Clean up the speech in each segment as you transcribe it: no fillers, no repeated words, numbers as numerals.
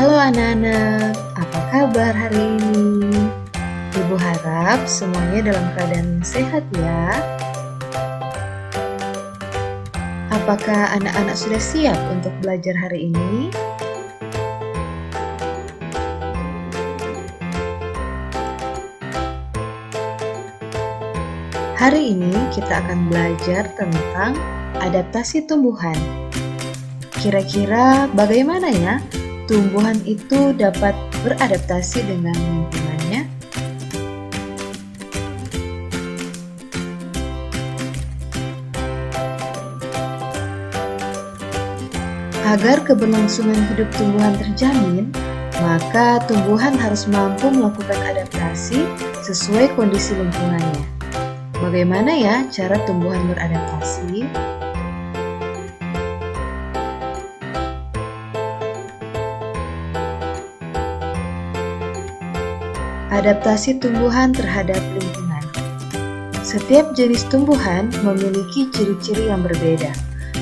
Halo anak-anak, apa kabar hari ini? Ibu harap semuanya dalam keadaan sehat ya. Apakah anak-anak sudah siap untuk belajar hari ini? Hari ini kita akan belajar tentang adaptasi tumbuhan. Kira-kira bagaimana ya tumbuhan itu dapat beradaptasi dengan lingkungannya? Agar keberlangsungan hidup tumbuhan terjamin, maka tumbuhan harus mampu melakukan adaptasi sesuai kondisi lingkungannya. Bagaimana ya cara tumbuhan beradaptasi? Adaptasi tumbuhan terhadap lingkungan. Setiap jenis tumbuhan memiliki ciri-ciri yang berbeda.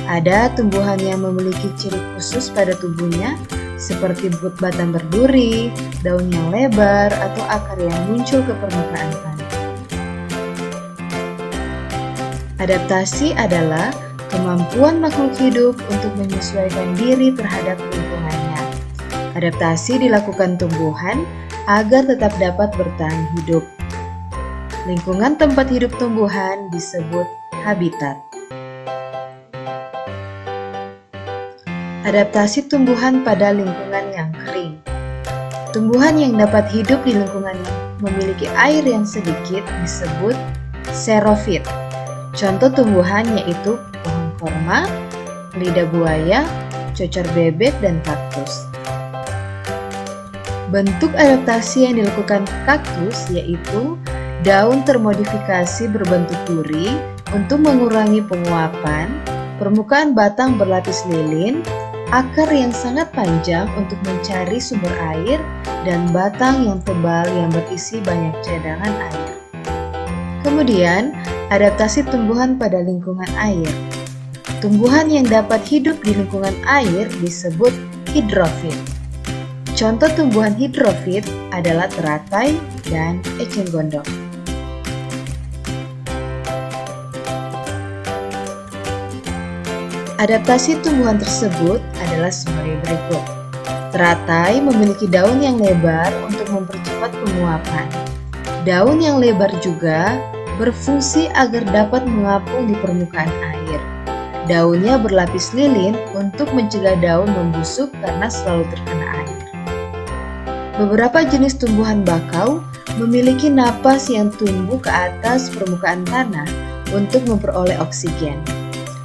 Ada tumbuhan yang memiliki ciri khusus pada tubuhnya, seperti batang berduri, daun yang lebar, atau akar yang muncul ke permukaan tanah. Adaptasi adalah kemampuan makhluk hidup untuk menyesuaikan diri terhadap lingkungannya. Adaptasi dilakukan tumbuhan agar tetap dapat bertahan hidup. Lingkungan tempat hidup tumbuhan disebut habitat. Adaptasi tumbuhan pada lingkungan yang kering. Tumbuhan yang dapat hidup di lingkungan yang memiliki air yang sedikit disebut xerofit. Contoh tumbuhan yaitu pohon korma, lidah buaya, cocar bebek, dan kaktus. Bentuk adaptasi yang dilakukan kaktus yaitu daun termodifikasi berbentuk duri untuk mengurangi penguapan, permukaan batang berlapis lilin, akar yang sangat panjang untuk mencari sumber air, dan batang yang tebal yang berisi banyak cadangan air. Kemudian, adaptasi tumbuhan pada lingkungan air. Tumbuhan yang dapat hidup di lingkungan air disebut hidrofit. Contoh tumbuhan hidrofit adalah teratai dan eceng gondok. Adaptasi tumbuhan tersebut adalah sebagai berikut. Teratai memiliki daun yang lebar untuk mempercepat penguapan. Daun yang lebar juga berfungsi agar dapat mengapung di permukaan air. Daunnya berlapis lilin untuk mencegah daun membusuk karena selalu terkena air. Beberapa jenis tumbuhan bakau memiliki napas yang tumbuh ke atas permukaan tanah untuk memperoleh oksigen.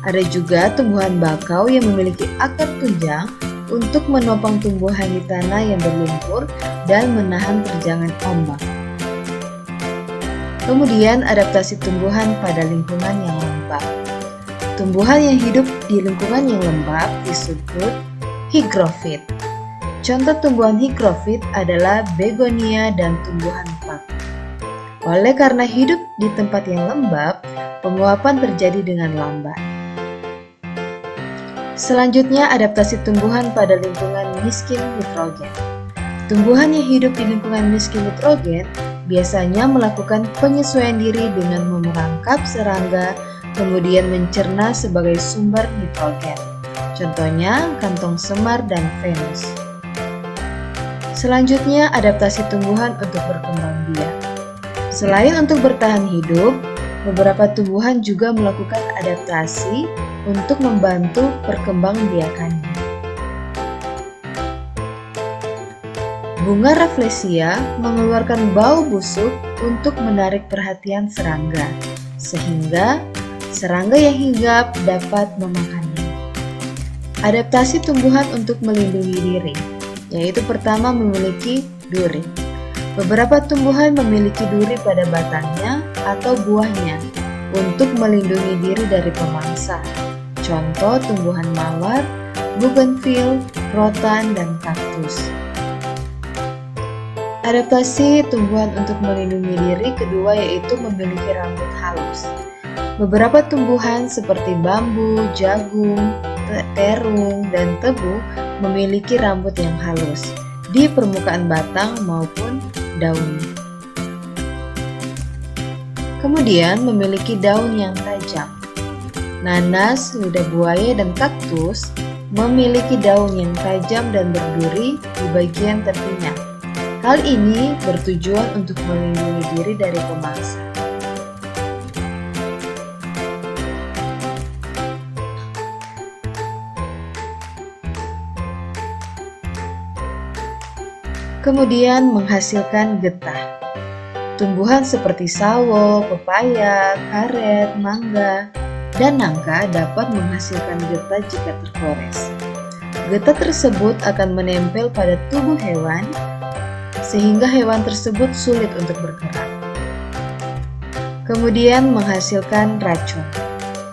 Ada juga tumbuhan bakau yang memiliki akar tunjang untuk menopang tumbuhan di tanah yang berlumpur dan menahan terjangan ombak. Kemudian adaptasi tumbuhan pada lingkungan yang lembab. Tumbuhan yang hidup di lingkungan yang lembab disebut hygrofit. Contoh tumbuhan hygrofit adalah begonia dan tumbuhan pak. Oleh karena hidup di tempat yang lembab, penguapan terjadi dengan lambat. Selanjutnya, adaptasi tumbuhan pada lingkungan miskin nitrogen. Tumbuhan yang hidup di lingkungan miskin nitrogen biasanya melakukan penyesuaian diri dengan memerangkap serangga, kemudian mencerna sebagai sumber nitrogen. Contohnya, kantong semar dan Venus. Selanjutnya, adaptasi tumbuhan untuk berkembang biak. Selain untuk bertahan hidup, beberapa tumbuhan juga melakukan adaptasi untuk membantu perkembangbiakannya. Bunga Rafflesia mengeluarkan bau busuk untuk menarik perhatian serangga, sehingga serangga yang hinggap dapat memakannya. Adaptasi tumbuhan untuk melindungi diri, yaitu pertama memiliki duri. Beberapa tumbuhan memiliki duri pada batangnya atau buahnya untuk melindungi diri dari pemangsa. Contoh tumbuhan mawar, bougainville, rotan, dan kaktus. Adaptasi tumbuhan untuk melindungi diri kedua yaitu memiliki rambut halus. Beberapa tumbuhan seperti bambu, jagung, terung, dan tebu memiliki rambut yang halus. di permukaan batang maupun daunnya. Kemudian memiliki daun yang tajam. Nanas, lidah buaya, dan kaktus memiliki daun yang tajam dan berduri di bagian tepinya. Hal ini bertujuan untuk melindungi diri dari pemangsa. Kemudian menghasilkan getah. Tumbuhan seperti sawo, pepaya, karet, mangga, dan nangka dapat menghasilkan getah jika tergores. Getah tersebut akan menempel pada tubuh hewan, sehingga hewan tersebut sulit untuk bergerak. Kemudian menghasilkan racun.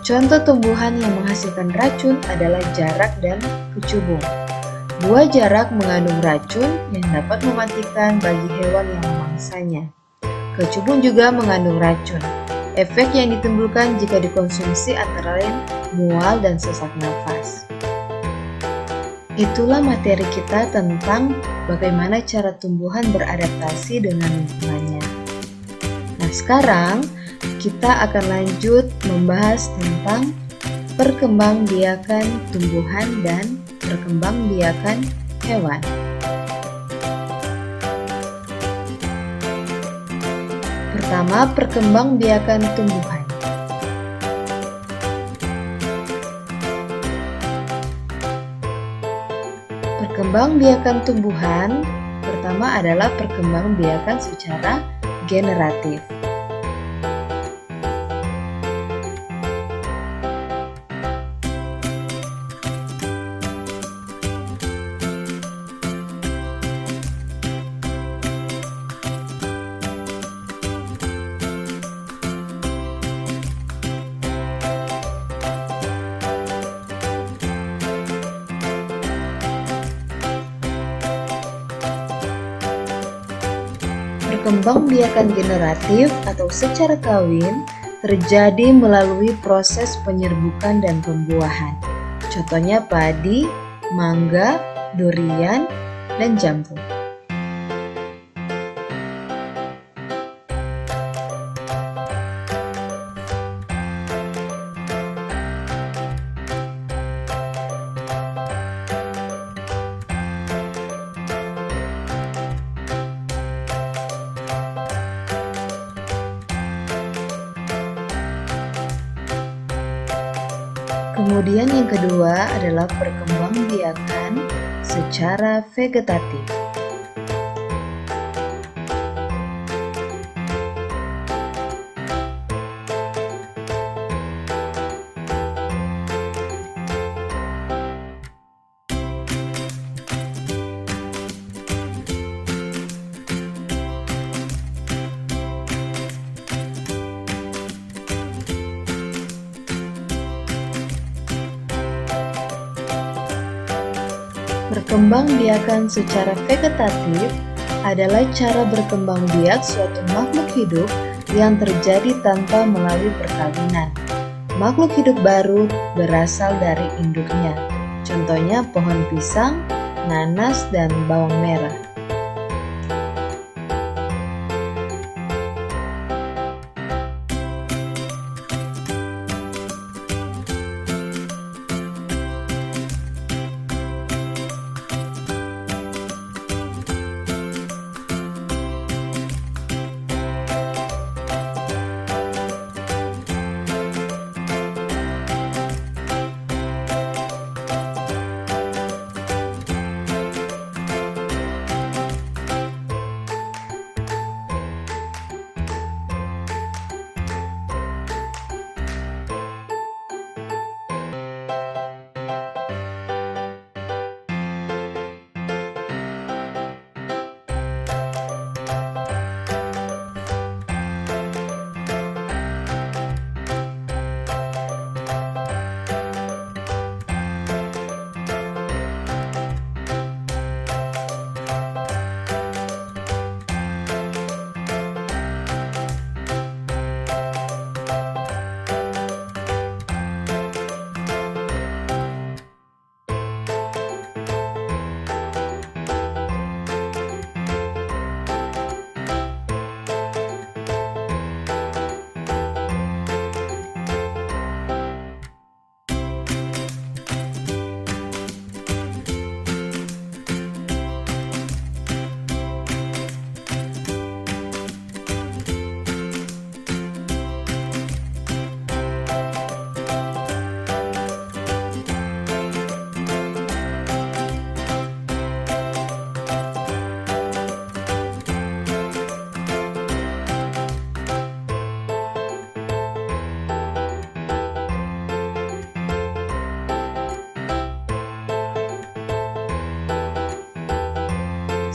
Contoh tumbuhan yang menghasilkan racun adalah jarak dan kecubung. Buah jarak mengandung racun yang dapat mematikan bagi hewan yang memangsanya. Kecubung juga mengandung racun. Efek yang ditimbulkan jika dikonsumsi antara lain mual dan sesak nafas. Itulah materi kita tentang bagaimana cara tumbuhan beradaptasi dengan lingkungannya. Nah, sekarang kita akan lanjut membahas tentang perkembangbiakan tumbuhan dan perkembangbiakan hewan. Pertama, perkembangbiakan tumbuhan. Perkembangbiakan tumbuhan pertama adalah perkembangbiakan secara generatif. Perkembangbiakan generatif atau secara kawin terjadi melalui proses penyerbukan dan pembuahan. Contohnya padi, mangga, durian, dan jambu. Kemudian yang kedua adalah perkembangbiakan secara vegetatif. Perkembangbiakan secara vegetatif adalah cara berkembang biak suatu makhluk hidup yang terjadi tanpa melalui perkawinan. Makhluk hidup baru berasal dari induknya. Contohnya pohon pisang, nanas, dan bawang merah.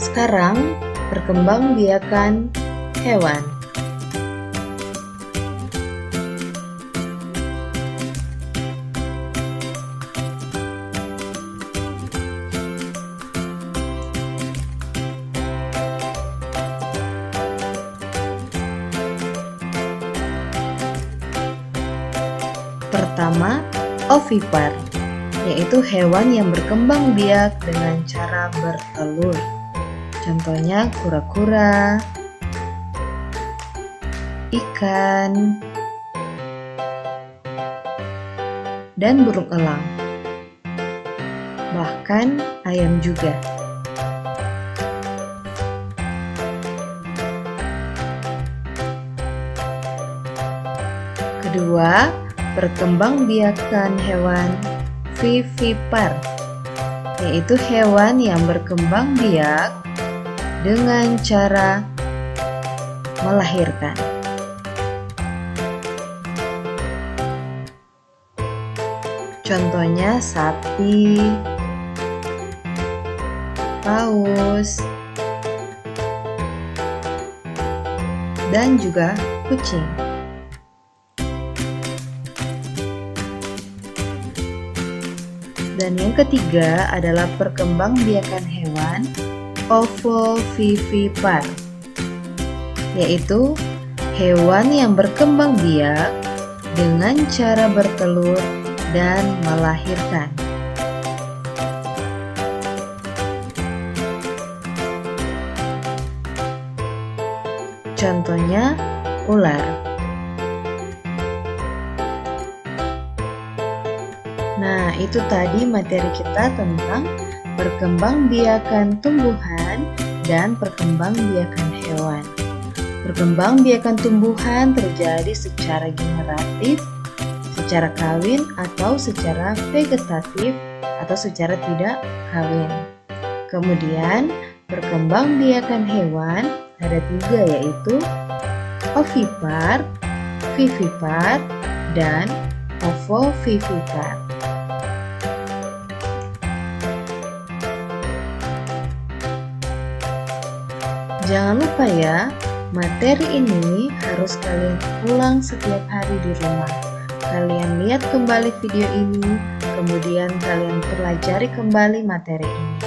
Sekarang, perkembangbiakan hewan. Pertama, ovipar, yaitu hewan yang berkembang biak dengan cara bertelur. Contohnya kura-kura, ikan, dan burung elang. Bahkan ayam juga. Kedua, perkembangbiakan hewan vivipar, yaitu hewan yang berkembang biak dengan cara melahirkan. Contohnya sapi, paus, dan juga kucing. Dan yang ketiga adalah perkembangbiakan hewan ovovivipar, yaitu hewan yang berkembang biak dengan cara bertelur dan melahirkan. Contohnya ular. Nah, itu tadi materi kita tentang perkembangbiakan tumbuhan dan perkembangbiakan hewan. Perkembangbiakan tumbuhan terjadi secara generatif, secara kawin, atau secara vegetatif, atau secara tidak kawin. Kemudian, perkembangbiakan hewan ada 3, yaitu ovipar, vivipar, dan ovovivipar. Jangan lupa ya, materi ini harus kalian ulang setiap hari di rumah. Kalian lihat kembali video ini, kemudian kalian pelajari kembali materi ini,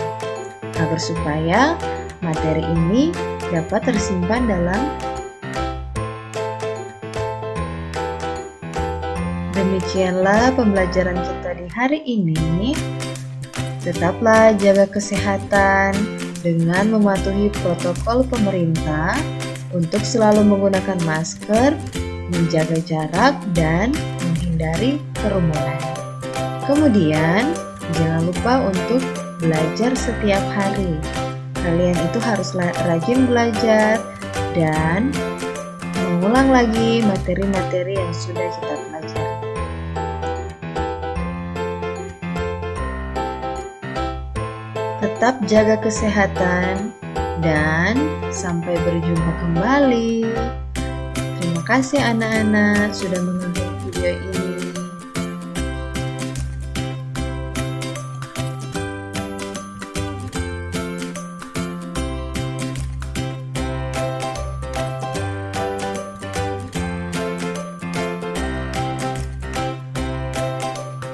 agar supaya materi ini dapat tersimpan dalam. Demikianlah pembelajaran kita di hari ini. Tetaplah jaga kesehatan dengan mematuhi protokol pemerintah untuk selalu menggunakan masker, menjaga jarak, dan menghindari kerumunan. Kemudian, jangan lupa untuk belajar setiap hari. Kalian itu harus rajin belajar dan mengulang lagi materi-materi yang sudah kita pelajari. Tetap jaga kesehatan dan sampai berjumpa kembali. Terima kasih anak-anak sudah menonton video ini.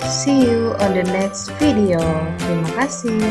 See you on the next video. Terima kasih.